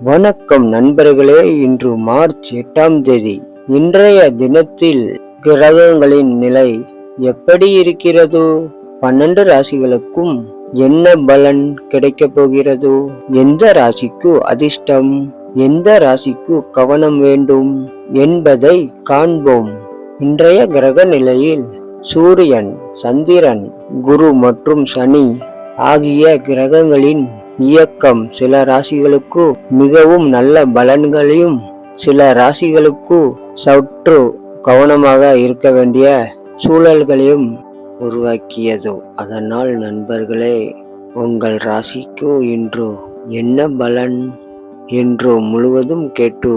வணக்கம் நண்பர்களே, இன்று மார்ச் 8ஆம் தேதி. இன்றைய தினத்தில் கிரகங்களின் நிலை எப்படி இருக்கிறது? 12 ராசிகளுக்கும் என்ன பலன் கிடைக்கப் போகிறது? எந்த ராசிக்கு அதிர்ஷ்டம், எந்த ராசிக்கு கவனம் வேண்டும் என்பதை காண்போம். இன்றைய கிரக நிலையில் சூரியன், சந்திரன், குரு மற்றும் சனி ஆகிய கிரகங்களின் இயக்கம் சில ராசிகளுக்கு மிகவும் நல்ல பலன்களையும், சில ராசிகளுக்கு சற்று கவனமாக இருக்க வேண்டிய சூழல்களையும் உருவாக்கியது. அதனால் நண்பர்களே, உங்கள் ராசிக்கு இன்று என்ன பலன் என்று முழுவதும் கேட்டு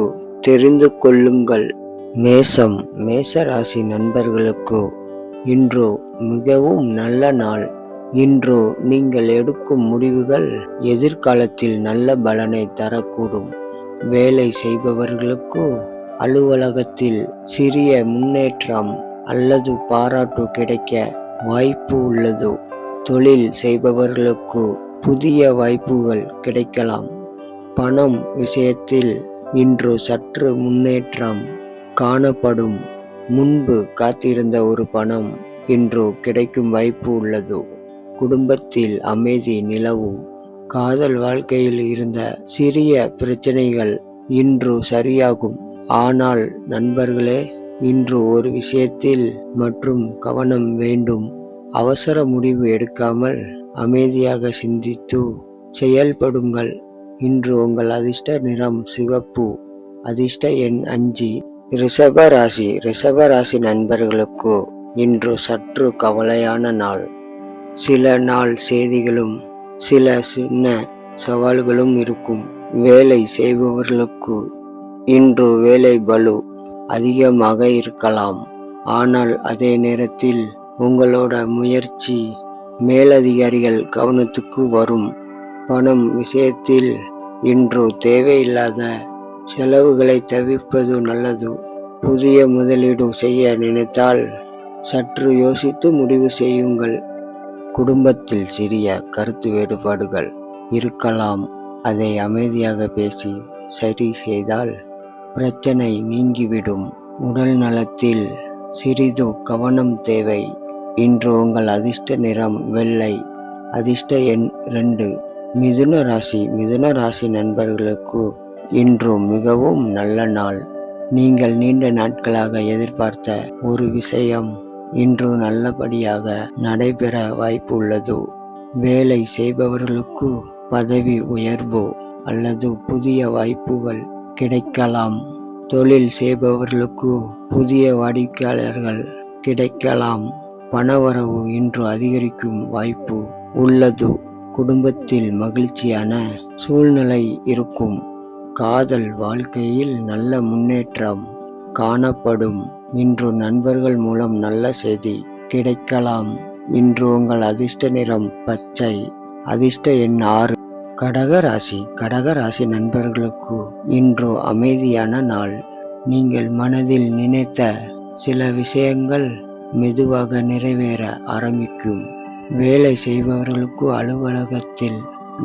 தெரிந்து கொள்ளுங்கள். மேஷ ராசி நண்பர்களுக்கு இன்று மிகவும் நல்ல நாள். இன்று நீங்கள் எடுக்கும் முடிவுகள் எதிர்காலத்தில் நல்ல பலனை தரக்கூடும். வேலை செய்பவர்களுக்கு அலுவலகத்தில் சிறிய முன்னேற்றம் அல்லது பாராட்டு கிடைக்க வாய்ப்பு உள்ளது. தொழில் செய்பவர்களுக்கு புதிய வாய்ப்புகள் கிடைக்கலாம். பணம் விஷயத்தில் இன்று சற்று முன்னேற்றம் காணப்படும். முன்பு காத்திருந்த ஒரு பணம் இன்று கிடைக்கும் வாய்ப்பு உள்ளது. குடும்பத்தில் அமைதி நிலவும். காதல் வாழ்க்கையில் இருந்த சிறிய பிரச்சனைகள் இன்று சரியாகும். ஆனால் நண்பர்களே, இன்று ஒரு விஷயத்தில் மற்றும் கவனம் வேண்டும். அவசர முடிவு எடுக்காமல் அமைதியாக சிந்தித்து செயல்படுங்கள். இன்று உங்கள் அதிர்ஷ்ட நிறம் சிவப்பு. அதிர்ஷ்ட எண் 5. ரிஷப ராசி நண்பர்களுக்கு இன்று சற்று கவலையான நாள். சில நாள் செய்திகளும் சில சின்ன சவால்களும் இருக்கும். வேலை செய்பவர்களுக்கு இன்று வேலை பளு அதிகமாக இருக்கலாம். ஆனால் அதே நேரத்தில் உங்களோட முயற்சி மேலதிகாரிகள் கவனத்துக்கு வரும். பணம் விஷயத்தில் இன்று தேவையில்லாத செலவுகளை தவிர்ப்பது நல்லது. புதிய முதலீடு செய்ய நினைத்தால் சற்று யோசித்து முடிவு செய்யுங்கள். குடும்பத்தில் சிறிய கருத்து வேறுபாடுகள் இருக்கலாம். அதை அமைதியாக பேசி சரி செய்தால் பிரச்சனை நீங்கிவிடும். உடல் நலத்தில் சிறிது கவனம் தேவை. இன்று உங்கள் அதிர்ஷ்ட நிறம் வெள்ளை. அதிர்ஷ்ட எண் 2. மிதுன ராசி நண்பர்களுக்கு இன்று மிகவும் நல்ல நாள். நீங்கள் நீண்ட நாட்களாக எதிர்பார்த்த ஒரு விஷயம் இன்று நல்லபடியாக நடைபெற வாய்ப்பு உள்ளது. வேலை செய்பவர்களுக்கு பதவி உயர்வு அல்லது புதிய வாய்ப்புகள் கிடைக்கலாம். தொழில் செய்பவர்களுக்கு புதிய வாடிக்கையாளர்கள் கிடைக்கலாம். பணவரவு இன்று அதிகரிக்கும் வாய்ப்பு உள்ளது. குடும்பத்தில் மகிழ்ச்சியான சூழ்நிலை இருக்கும். காதல் வாழ்க்கையில் நல்ல முன்னேற்றம் காணப்படும். இன்று நண்பர்கள் மூலம் நல்ல செய்தி கிடைக்கலாம். இன்று உங்கள் அதிர்ஷ்ட நிறம் பச்சை. அதிர்ஷ்ட எண் 6. கடக ராசி நண்பர்களுக்கு இன்று அமைதியான நாள். நீங்கள் மனதில் நினைத்த சில விஷயங்கள் மெதுவாக நிறைவேற ஆரம்பிக்கும். வேலை செய்பவர்களுக்கு அலுவலகத்தில்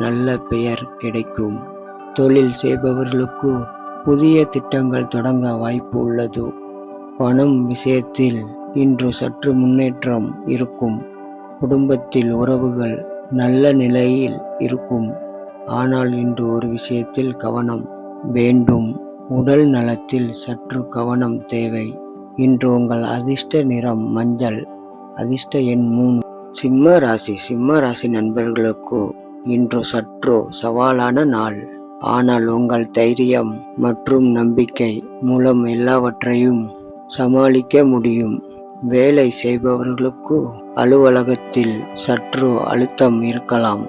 நல்ல பெயர் கிடைக்கும். தொழில் செய்பவர்களுக்கு புதிய திட்டங்கள் தொடங்க வாய்ப்பு உள்ளது. பணம் விஷயத்தில் இன்று சற்று முன்னேற்றம் இருக்கும். குடும்பத்தில் உறவுகள் நல்ல நிலையில் இருக்கும். ஆனால் இன்று ஒரு விஷயத்தில் கவனம் வேண்டும். உடல் நலத்தில் சற்று கவனம் தேவை. இன்று உங்கள் அதிர்ஷ்ட நிறம் மஞ்சள். அதிர்ஷ்ட எண் 3. சிம்ம ராசி நண்பர்களுக்கு இன்று சற்று சவாலான நாள். ஆனால் உங்கள் தைரியம் மற்றும் நம்பிக்கை மூலம் எல்லாவற்றையும் சமாளிக்க முடியும். வேலை செய்பவர்களுக்கு அலுவலகத்தில் சற்று அழுத்தம் இருக்கலாம்.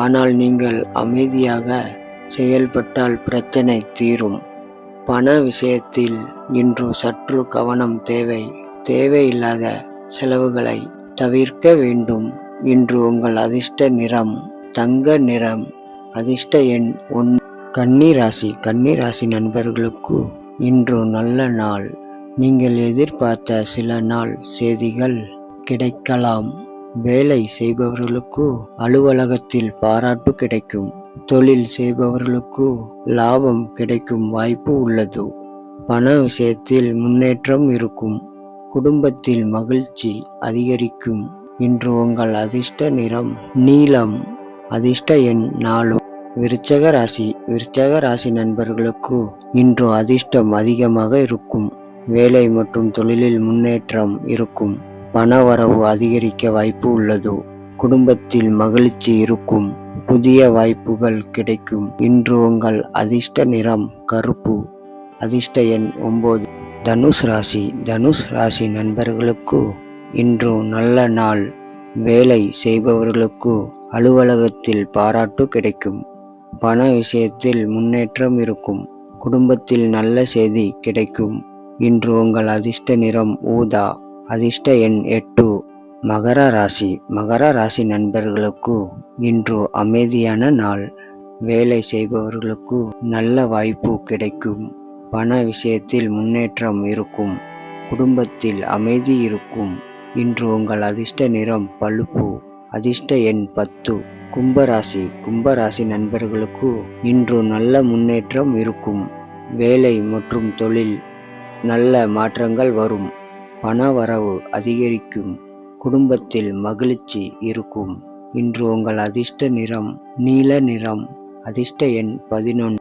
ஆனால் நீங்கள் அமைதியாக செயல்பட்டால் பிரச்சனை தீரும். பண விஷயத்தில் இன்று சற்று கவனம் தேவை. தேவையில்லாத செலவுகளை தவிர்க்க வேண்டும். இன்று உங்கள் அதிர்ஷ்ட நிறம் தங்க நிறம். அதிர்ஷ்ட எண் 1. கன்னி ராசி நண்பர்களுக்கு இன்று நல்ல நாள். நீங்கள் எதிர்பார்த்த சில நாள் செய்திகள் கிடைக்கலாம். வேலை செய்பவர்களுக்கு அலுவலகத்தில் பாராட்டு கிடைக்கும். தொழில் செய்பவர்களுக்கு லாபம் கிடைக்கும் வாய்ப்பு உள்ளது. பண விஷயத்தில் முன்னேற்றம் இருக்கும். குடும்பத்தில் மகிழ்ச்சி அதிகரிக்கும். இன்று உங்கள் அதிர்ஷ்ட நிறம் நீலம். அதிர்ஷ்ட எண் 4. விருச்சக ராசி நண்பர்களுக்கு இன்று அதிர்ஷ்டம் அதிகமாக இருக்கும். வேலை மற்றும் தொழிலில் முன்னேற்றம் இருக்கும். பண வரவு அதிகரிக்க வாய்ப்பு உள்ளது. குடும்பத்தில் மகிழ்ச்சி இருக்கும். புதிய வாய்ப்புகள் கிடைக்கும். இன்று உங்கள் அதிர்ஷ்ட நிறம் கருப்பு. அதிர்ஷ்ட எண் 9. தனுஷ் ராசி நண்பர்களுக்கு இன்று நல்ல நாள். வேலை செய்பவர்களுக்கு அலுவலகத்தில் பாராட்டு கிடைக்கும். பண விஷயத்தில் முன்னேற்றம் இருக்கும். குடும்பத்தில் நல்ல செய்தி கிடைக்கும். இன்று உங்கள் அதிர்ஷ்ட நிறம் ஊதா. அதிர்ஷ்ட எண் 8. மகர ராசி நண்பர்களுக்கு இன்று அமைதியான நாள். வேலை செய்பவர்களுக்கு நல்ல வாய்ப்பு கிடைக்கும். பண விஷயத்தில் முன்னேற்றம் இருக்கும். குடும்பத்தில் அமைதி இருக்கும். இன்று உங்கள் அதிர்ஷ்ட நிறம் பழுப்பு. அதிர்ஷ்ட எண் 10. கும்பராசி நண்பர்களுக்கு இன்று நல்ல முன்னேற்றம் இருக்கும். வேலை மற்றும் தொழில் நல்ல மாற்றங்கள் வரும். பண வரவு அதிகரிக்கும். குடும்பத்தில் மகிழ்ச்சி இருக்கும். இன்று உங்கள் அதிர்ஷ்ட நிறம் நீல நிறம். அதிர்ஷ்ட எண் 11.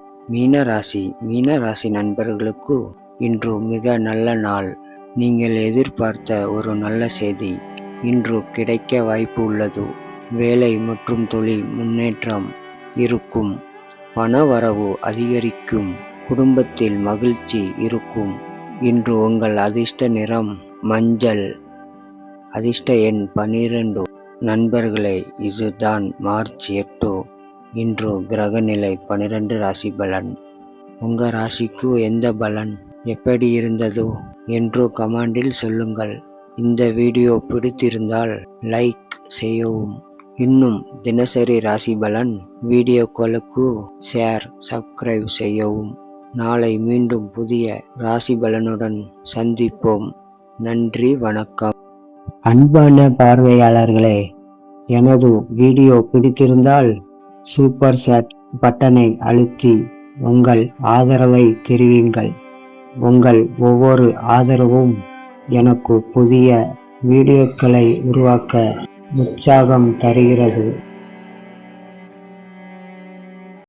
மீனராசி நண்பர்களுக்கு இன்று மிக நல்ல நாள். நீங்கள் எதிர்பார்த்த ஒரு நல்ல செய்தி இன்று கிடைக்க வாய்ப்பு உள்ளது. வேலை மற்றும் தொழில் முன்னேற்றம் இருக்கும். பண வரவு அதிகரிக்கும். குடும்பத்தில் மகிழ்ச்சி இருக்கும். இன்று உங்கள் அதிர்ஷ்ட நிறம் மஞ்சள். அதிர்ஷ்ட எண் 12. நண்பர்களே, இதுதான் மார்ச் 8 இன்று கிரகநிலை 12 ராசி பலன். உங்க ராசிக்கு எந்த பலன் எப்படி இருந்ததோ என்று கமெண்டில் சொல்லுங்கள். இந்த வீடியோ பிடித்திருந்தால் லைக் செய்யவும். இன்னும் தினசரி ராசி பலன் வீடியோக்களுக்கு ஷேர் சப்ஸ்கிரைப் செய்யவும். நாளை மீண்டும் புதிய ராசி பலனுடன் சந்திப்போம். நன்றி, வணக்கம். அன்பான பார்வையாளர்களே, எனது வீடியோ பிடித்திருந்தால் சூப்பர் சாட் பட்டனை அழுத்தி உங்கள் ஆதரவை தெரிவிங்கள். உங்கள் ஒவ்வொரு ஆதரவும் எனக்கு புதிய வீடியோக்களை உருவாக்க உற்சாகம் தருகிறது.